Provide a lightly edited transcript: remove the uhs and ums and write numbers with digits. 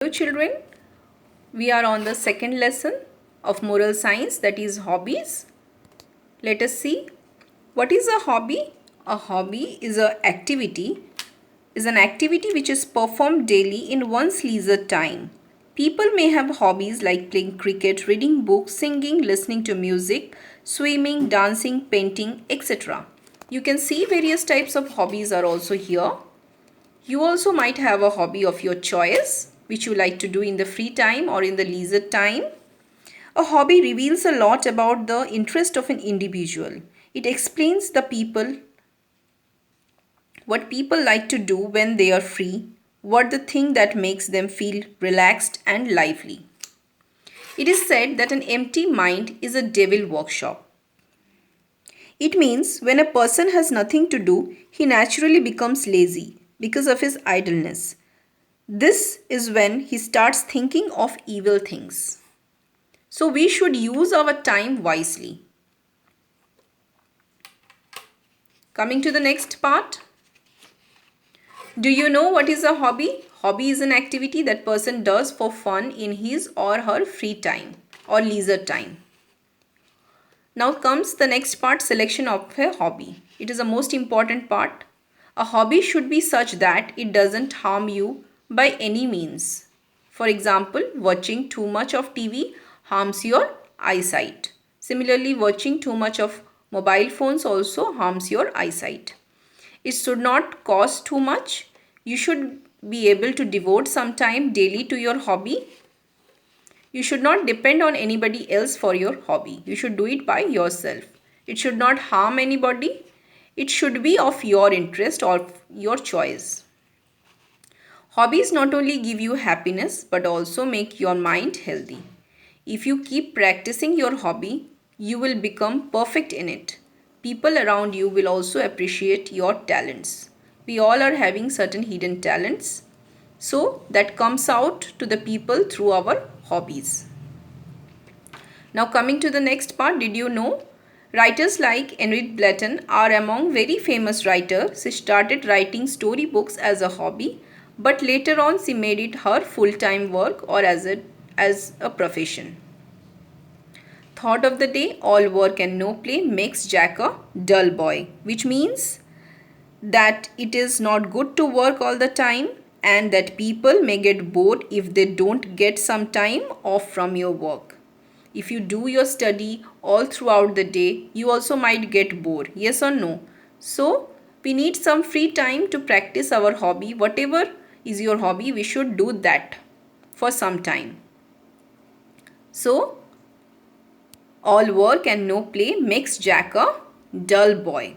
Hello children, we are on the second lesson of moral science, that is hobbies. Let us see what is a hobby. A hobby is an activity which is performed daily in one's leisure time. People may have hobbies like playing cricket, reading books, singing, listening to music, swimming, dancing, painting, etc. You can see various types of hobbies are also here. You also might have a hobby of your choice, which you like to do in the free time or in the leisure time. A hobby reveals a lot about the interest of an individual. It explains what people like to do when they are free, what the thing that makes them feel relaxed and lively. It is said that an empty mind is a devil workshop. It means when a person has nothing to do, he naturally becomes lazy because of his idleness. This is when he starts thinking of evil things. So we should use our time wisely. Coming to the next part. Do you know what is a hobby? Hobby is an activity that person does for fun in his or her free time or leisure time. Now comes the next part, selection of a hobby. It is the most important part. A hobby should be such that it doesn't harm you by any means. For example, watching too much of TV harms your eyesight. Similarly, watching too much of mobile phones also harms your eyesight. It should not cost too much. You should be able to devote some time daily to your hobby. You should not depend on anybody else for your hobby. You should do it by yourself. It should not harm anybody. It should be of your interest or your choice. Hobbies not only give you happiness but also make your mind healthy. If you keep practicing your hobby, you will become perfect in it. People around you will also appreciate your talents. We all are having certain hidden talents. So that comes out to the people through our hobbies. Now coming to the next part, did you know? Writers like Enid Blyton are among very famous writers. She started writing storybooks as a hobby, but later on she made it her full-time work or as a profession. Thought of the day, all work and no play makes Jack a dull boy, which means that it is not good to work all the time and that people may get bored if they don't get some time off from your work. If you do your study all throughout the day, you also might get bored. Yes or no? So, we need some free time to practice our hobby. Whatever is your hobby, we should do that for some time. So, all work and no play makes Jack a dull boy.